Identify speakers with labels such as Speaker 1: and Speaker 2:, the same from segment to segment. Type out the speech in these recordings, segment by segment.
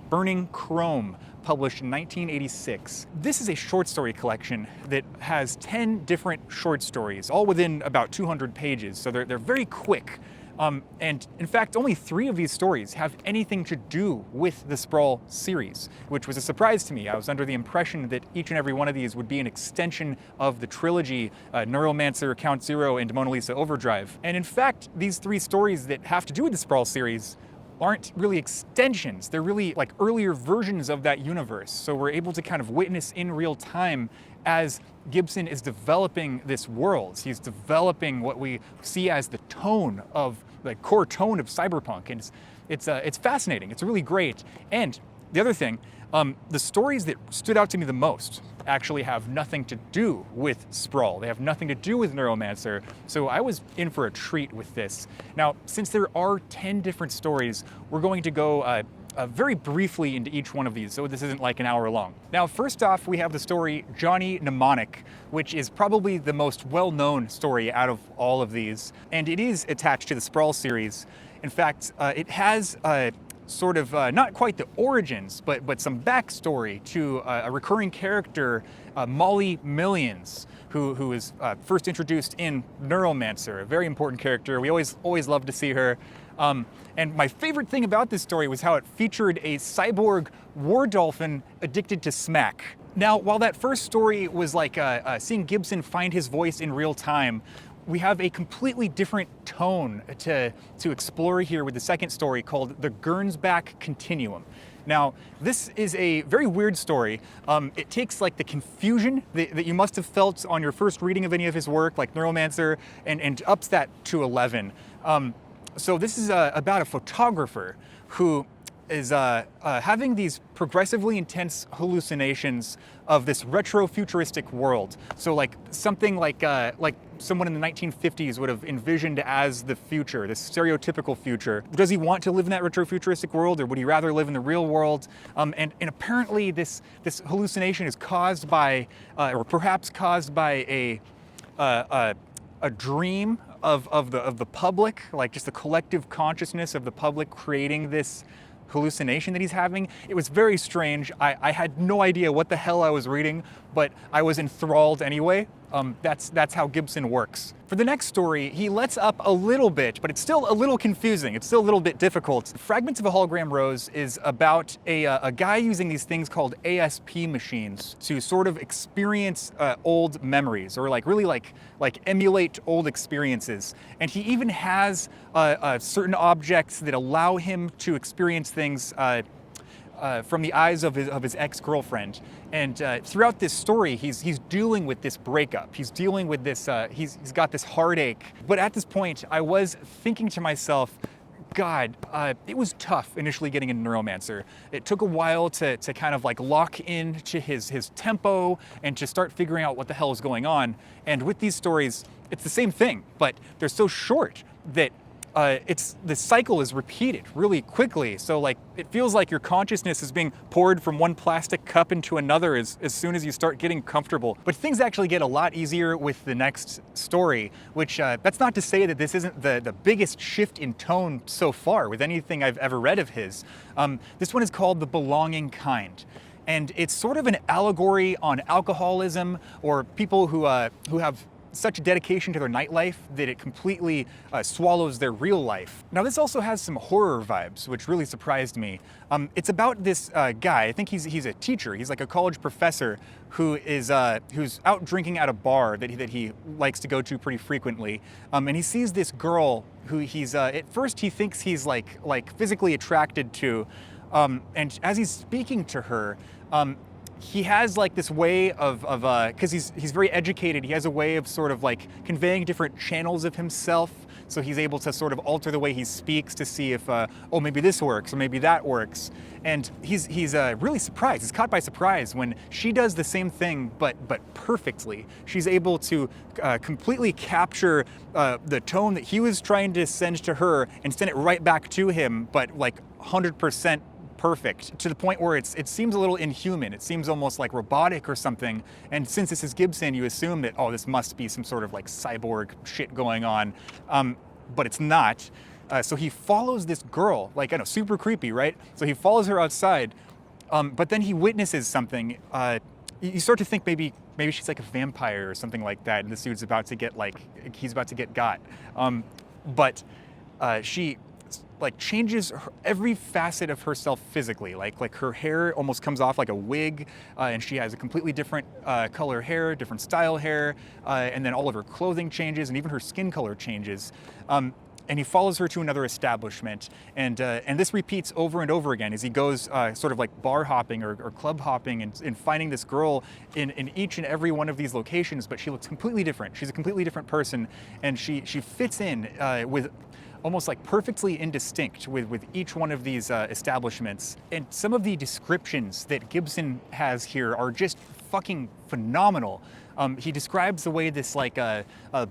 Speaker 1: Burning Chrome, published in 1986. This is a short story collection that has 10 different short stories, all within about 200 pages, so they're very quick. And in fact, only 3 of these stories have anything to do with the Sprawl series, which was a surprise to me. I was under the impression that each and every one of these would be an extension of the trilogy, Neuromancer, Count Zero, and Mona Lisa Overdrive. And in fact, these 3 stories that have to do with the Sprawl series aren't really extensions. They're really like earlier versions of that universe. So we're able to kind of witness in real time as Gibson is developing this world. He's developing what we see as the tone of, the core tone of cyberpunk. And it's fascinating. It's really great. And the other thing, the stories that stood out to me the most actually have nothing to do with Sprawl. They have nothing to do with Neuromancer. So I was in for a treat with this. Now, since there are 10 different stories, we're going to go very briefly into each one of these, so this isn't like an hour long. Now, first off, we have the story Johnny Mnemonic, which is probably the most well-known story out of all of these, and it is attached to the Sprawl series. In fact, it has sort of not quite the origins, but some backstory to a recurring character, Molly Millions, who is first introduced in Neuromancer, a very important character. We always love to see her. And my favorite thing about this story was how it featured a cyborg war dolphin addicted to smack. Now, while that first story was like seeing Gibson find his voice in real time, we have a completely different tone to explore here with the second story called The Gernsback Continuum. Now, this is a very weird story. It takes like the confusion that you must have felt on your first reading of any of his work, like Neuromancer, and ups that to 11. So this is about a photographer who is having these progressively intense hallucinations of this retro-futuristic world. So like something like someone in the 1950s would have envisioned as the future, this stereotypical future. Does he want to live in that retro-futuristic world, or would he rather live in the real world? And apparently this hallucination is caused by, or perhaps caused by a dream of the public, like just the collective consciousness of the public creating this hallucination that he's having. It was very strange. I had no idea what the hell I was reading, but I was enthralled anyway. That's how Gibson works. For the next story, he lets up a little bit, but it's still a little confusing. It's still a little bit difficult. Fragments of a Hologram Rose is about a guy using these things called ASP machines to sort of experience old memories, or like really like emulate old experiences. And he even has certain objects that allow him to experience things from the eyes of his ex-girlfriend. And throughout this story, he's dealing with this breakup. He's dealing with this, he's got this heartache. But at this point, I was thinking to myself, God, it was tough initially getting into Neuromancer. It took a while to kind of like lock into his tempo and to start figuring out what the hell is going on. And with these stories, it's the same thing, but they're so short that the cycle is repeated really quickly. So like, it feels like your consciousness is being poured from one plastic cup into another as soon as you start getting comfortable. But things actually get a lot easier with the next story, which that's not to say that this isn't the biggest shift in tone so far with anything I've ever read of his. This one is called The Belonging Kind. And it's sort of an allegory on alcoholism, or people who have such dedication to their nightlife that it completely swallows their real life. Now, this also has some horror vibes, which really surprised me. It's about this guy. I think he's a teacher. He's like a college professor who's out drinking at a bar that he likes to go to pretty frequently. And he sees this girl who he's at first he thinks he's like physically attracted to, and as he's speaking to her, he has like this way of because he's very educated, he has a way of sort of like conveying different channels of himself. So he's able to sort of alter the way he speaks to see if, oh, maybe this works or maybe that works. And he's really surprised. He's caught by surprise when she does the same thing, but perfectly. She's able to completely capture the tone that he was trying to send to her and send it right back to him, but like 100% perfect, to the point where it seems a little inhuman. It seems almost like robotic or something. And since this is Gibson, you assume that, oh, this must be some sort of like cyborg shit going on, but it's not. So he follows this girl, like, I know, super creepy, right? So he follows her outside, but then he witnesses something. You start to think maybe she's like a vampire or something like that, and this dude's about to get he's about to get got. But she like changes every facet of herself physically. Like her hair almost comes off like a wig, and she has a completely different color hair, different style hair, and then all of her clothing changes, and even her skin color changes. And he follows her to another establishment, and this repeats over and over again as he goes sort of like bar hopping or club hopping and finding this girl in each and every one of these locations, but she looks completely different. She's a completely different person, and she fits in with almost like perfectly indistinct with each one of these establishments. And some of the descriptions that Gibson has here are just fucking phenomenal. He describes the way this like a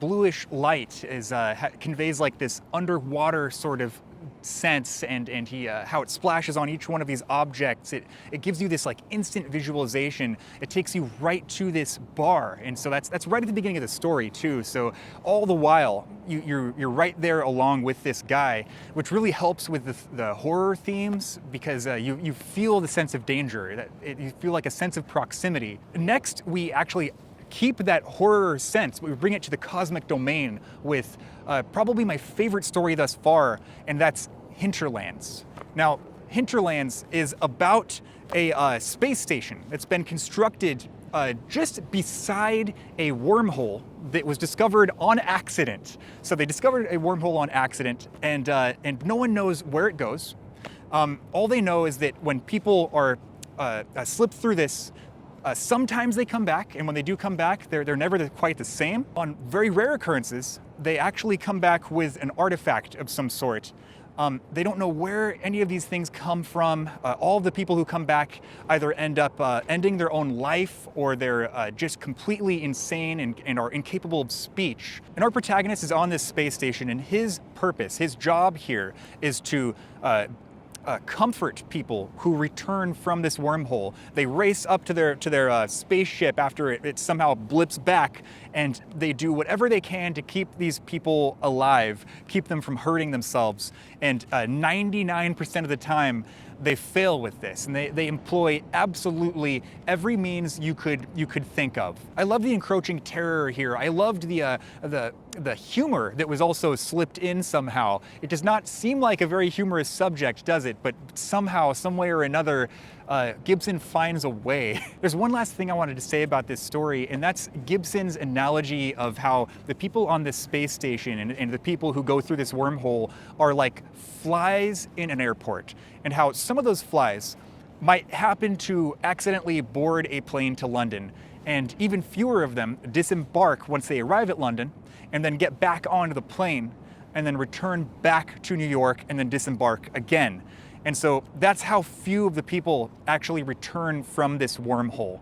Speaker 1: bluish light is conveys like this underwater sort of sense, and he how it splashes on each one of these objects. It gives you this like instant visualization. It takes you right to this bar, and so that's right at the beginning of the story too. So all the while you're right there along with this guy, which really helps with the horror themes, because you feel the sense of danger. You feel like a sense of proximity. Next, we actually keep that horror sense, but we bring it to the cosmic domain with probably my favorite story thus far, and that's Hinterlands. Now, Hinterlands is about a space station that's been constructed just beside a wormhole that was discovered on accident. So they discovered a wormhole on accident, and no one knows where it goes. All they know is that when people are slip through this, sometimes they come back, and when they do come back, they're never quite the same. On very rare occurrences, they actually come back with an artifact of some sort. They don't know where any of these things come from. All of the people who come back either end up ending their own life, or they're just completely insane and are incapable of speech. And our protagonist is on this space station, and his purpose, his job here, is to comfort people who return from this wormhole. They race up to their spaceship after it somehow blips back, and they do whatever they can to keep these people alive, keep them from hurting themselves. And 99% of the time, they fail with this, and they employ absolutely every means you could think of. I love the encroaching terror here. I loved the humor that was also slipped in somehow. It does not seem like a very humorous subject, does it? But somehow, some way or another, Gibson finds a way. There's one last thing I wanted to say about this story, and that's Gibson's analogy of how the people on this space station and the people who go through this wormhole are like flies in an airport, and how some of those flies might happen to accidentally board a plane to London, and even fewer of them disembark once they arrive at London, and then get back onto the plane, and then return back to New York, and then disembark again. And so that's how few of the people actually return from this wormhole.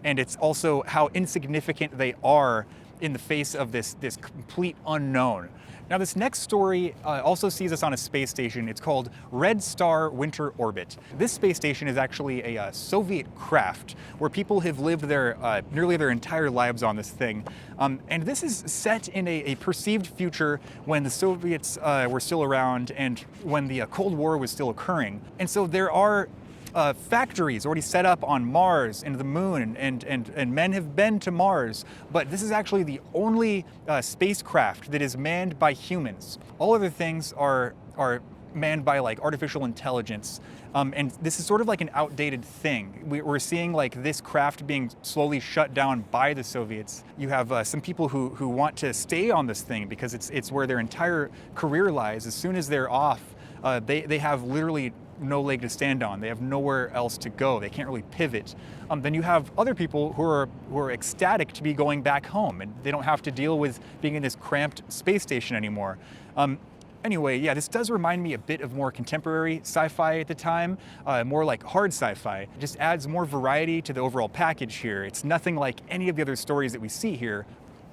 Speaker 1: And it's also how insignificant they are in the face of this complete unknown. Now, this next story also sees us on a space station. It's called Red Star Winter Orbit. This space station is actually a Soviet craft where people have lived nearly their entire lives on this thing. And this is set in a perceived future when the Soviets were still around and when the Cold War was still occurring. And so there are factories already set up on Mars and the moon, and men have been to Mars, but this is actually the only spacecraft that is manned by humans. All other things are manned by like artificial intelligence, and this is sort of like an outdated thing. We're seeing like this craft being slowly shut down by the Soviets. You have some people who want to stay on this thing because it's where their entire career lies. As soon as they're off, they have literally no leg to stand on. They have nowhere else to go. They can't really pivot. Then you have other people who are ecstatic to be going back home, and they don't have to deal with being in this cramped space station anymore. Anyway, yeah, this does remind me a bit of more contemporary sci-fi at the time, more like hard sci-fi. It just adds more variety to the overall package here. It's nothing like any of the other stories that we see here.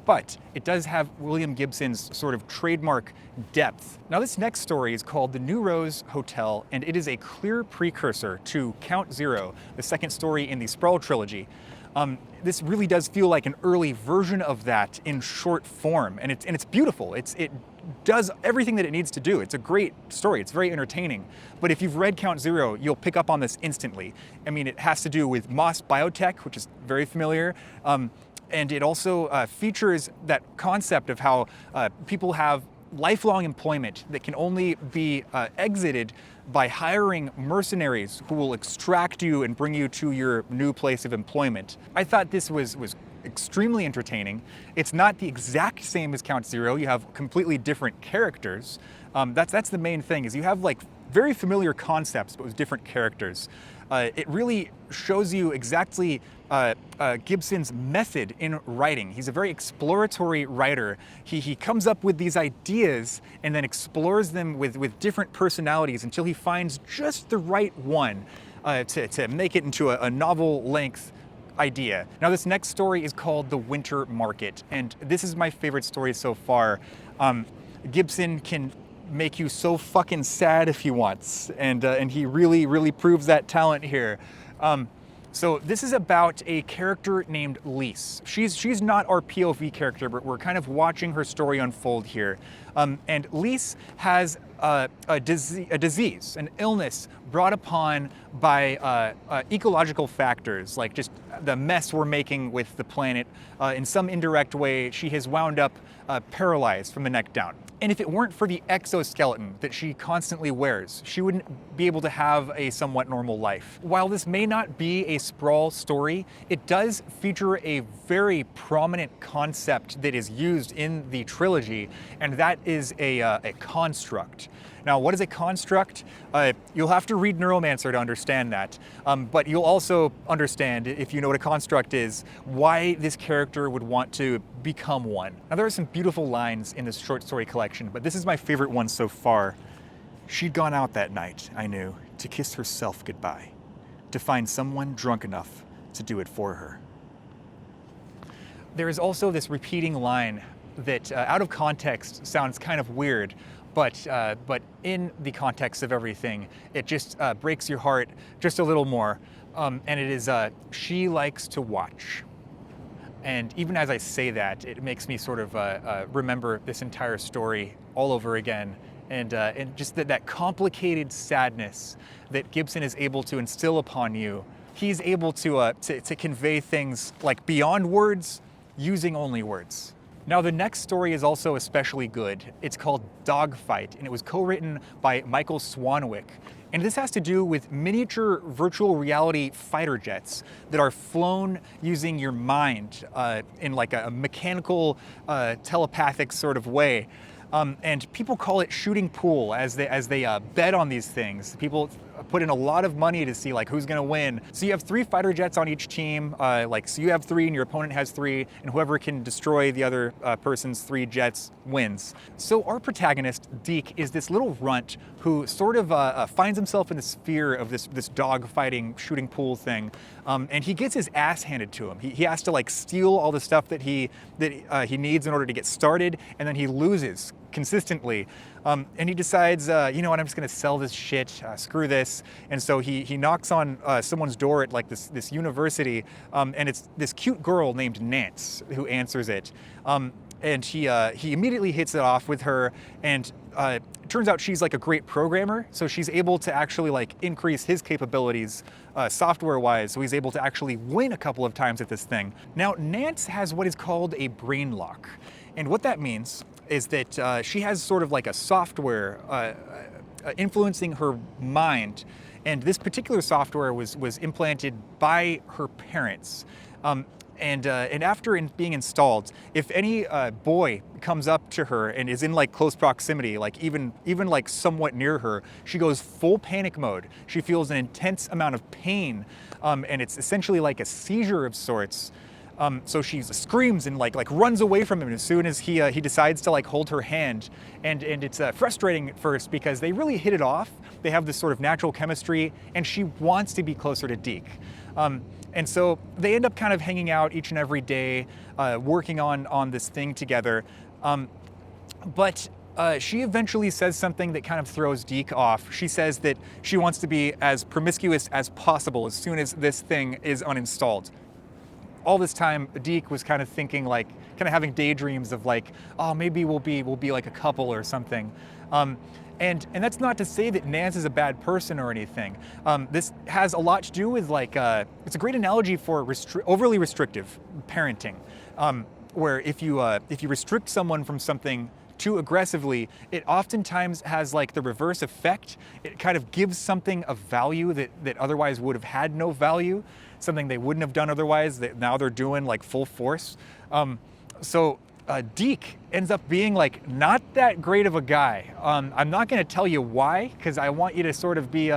Speaker 1: but it does have William Gibson's sort of trademark depth. Now this next story is called The New Rose Hotel, and it is a clear precursor to Count Zero, the second story in the Sprawl Trilogy. This really does feel like an early version of that in short form, and it's beautiful. It does everything that it needs to do. It's a great story. It's very entertaining. But if you've read Count Zero, you'll pick up on this instantly. I mean, it has to do with Moss Biotech, which is very familiar. And it also features that concept of how people have lifelong employment that can only be exited by hiring mercenaries who will extract you and bring you to your new place of employment. I thought this was extremely entertaining. It's not the exact same as Count Zero. You have completely different characters. That's the main thing, is you have like very familiar concepts but with different characters. It really shows you exactly Gibson's method in writing. He's a very exploratory writer. He comes up with these ideas and then explores them with different personalities until he finds just the right one to make it into a novel-length idea. Now this next story is called The Winter Market, and this is my favorite story so far. Gibson can make you so fucking sad if he wants, and he really proves that talent here. So this is about a character named Lise. She's not our POV character, but we're kind of watching her story unfold here. And Lise has a disease, an illness brought upon by ecological factors, like just the mess we're making with the planet. In some indirect way, she has wound up paralyzed from the neck down. And if it weren't for the exoskeleton that she constantly wears, she wouldn't be able to have a somewhat normal life. While this may not be a Sprawl story, it does feature a very prominent concept that is used in the trilogy, and that is a construct. Now, what is a construct? You'll have to read Neuromancer to understand that, but you'll also understand, if you know what a construct is, why this character would want to become one. Now, there are some beautiful lines in this short story collection, but this is my favorite one so far. She'd gone out that night, I knew, to kiss herself goodbye, to find someone drunk enough to do it for her. There is also this repeating line that, out of context, sounds kind of weird, but in the context of everything, it just breaks your heart just a little more. And it is, she likes to watch. And even as I say that, it makes me sort of remember this entire story all over again. And just that complicated sadness that Gibson is able to instill upon you. He's able to convey things like beyond words, using only words. Now, the next story is also especially good. It's called Dogfight, and it was co-written by Michael Swanwick. And this has to do with miniature virtual reality fighter jets that are flown using your mind in like a mechanical, telepathic sort of way. And people call it shooting pool as they bet on these things. People put in a lot of money to see like who's gonna win. So you have 3 fighter jets on each team. So you have 3 and your opponent has 3, and whoever can destroy the other person's 3 jets wins. So our protagonist, Deke, is this little runt who sort of finds himself in the sphere of this dog fighting shooting pool thing. And he gets his ass handed to him. He has to like steal all the stuff that he needs in order to get started, and then he loses consistently. And he decides, you know what, I'm just gonna sell this shit, screw this. And so he knocks on someone's door at like this university, and it's this cute girl named Nance who answers it. And he immediately hits it off with her, and it turns out she's like a great programmer, so she's able to actually like increase his capabilities software-wise, so he's able to actually win a couple of times at this thing. Now, Nance has what is called a brain lock, and what that means is that she has sort of like a software influencing her mind, and this particular software was implanted by her parents. And after being installed, if any boy comes up to her and is in like close proximity, like even like somewhat near her, she goes full panic mode. She feels an intense amount of pain, and it's essentially like a seizure of sorts. So she screams and like runs away from him as soon as he decides to like hold her hand, and it's frustrating at first because they really hit it off. They have this sort of natural chemistry, and she wants to be closer to Deke. And so they end up kind of hanging out each and every day, working on this thing together. But she eventually says something that kind of throws Deke off. She says that she wants to be as promiscuous as possible as soon as this thing is uninstalled. All this time, Deke was kind of thinking like, kind of having daydreams of like, oh, maybe we'll be like a couple or something. And that's not to say that Nance is a bad person or anything. This has a lot to do with like, it's a great analogy for overly restrictive parenting, where if you restrict someone from something too aggressively, it oftentimes has like the reverse effect. It kind of gives something a value that otherwise would have had no value, something they wouldn't have done otherwise that now they're doing like full force. So Deke ends up being like not that great of a guy. I'm not going to tell you why, because I want you to sort of be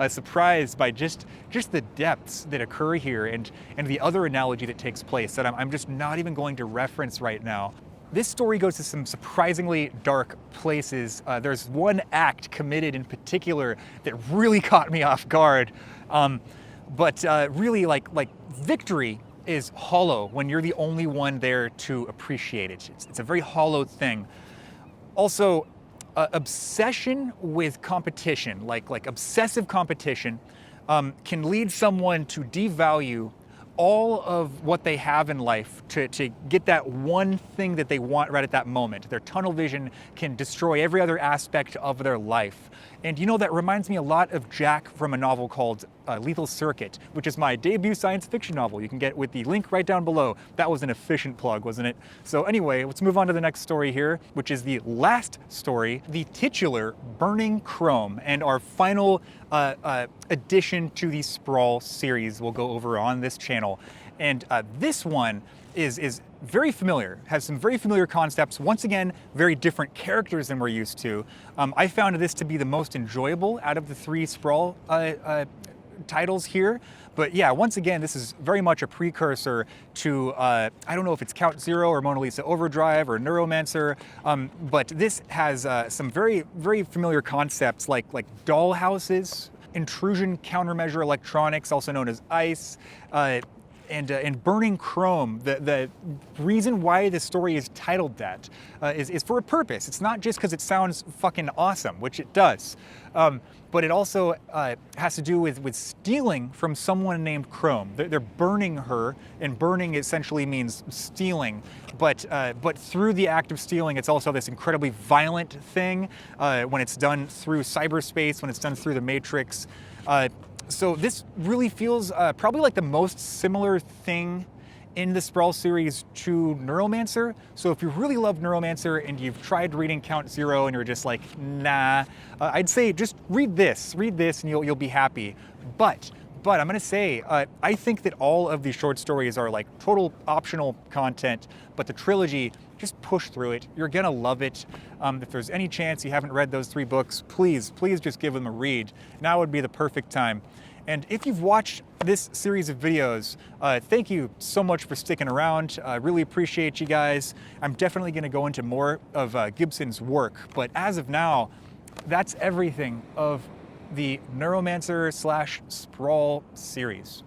Speaker 1: surprised by just the depths that occur here and the other analogy that takes place that I'm just not even going to reference right now. This story goes to some surprisingly dark places. There's one act committed in particular that really caught me off guard. But really, like victory is hollow when you're the only one there to appreciate it. It's a very hollow thing. Also, obsession with competition, like obsessive competition, can lead someone to devalue all of what they have in life to get that one thing that they want right at that moment. Their tunnel vision can destroy every other aspect of their life. And you know, that reminds me a lot of Jack from a novel called Lethal Circuit, which is my debut science fiction novel. You can get with the link right down below. That was an efficient plug, wasn't it? So anyway, let's move on to the next story here, which is the last story, the titular Burning Chrome, and our final addition to the Sprawl series we'll go over on this channel. And this one is very familiar, has some very familiar concepts. Once again, very different characters than we're used to. I found this to be the most enjoyable out of the three Sprawl titles here. But yeah, once again, this is very much a precursor to, I don't know if it's Count Zero or Mona Lisa Overdrive or Neuromancer, but this has some very, very familiar concepts like dollhouses, intrusion countermeasure electronics, also known as ICE, and burning chrome. The reason why the story is titled that is for a purpose. It's not just because it sounds fucking awesome, which it does, but it also has to do with stealing from someone named Chrome. They're burning her, and burning essentially means stealing, but through the act of stealing, it's also this incredibly violent thing when it's done through cyberspace, when it's done through the Matrix. So this really feels probably like the most similar thing in the Sprawl series to Neuromancer. So if you really love Neuromancer and you've tried reading Count Zero and you're just like, nah, I'd say just read this and you'll be happy. But I'm gonna say, I think that all of these short stories are like total optional content, but the trilogy, just push through it. You're gonna love it. If there's any chance you haven't read those 3 books, please just give them a read. Now would be the perfect time. And if you've watched this series of videos, thank you so much for sticking around. I really appreciate you guys. I'm definitely gonna go into more of Gibson's work, but as of now, that's everything of the Neuromancer / Sprawl series.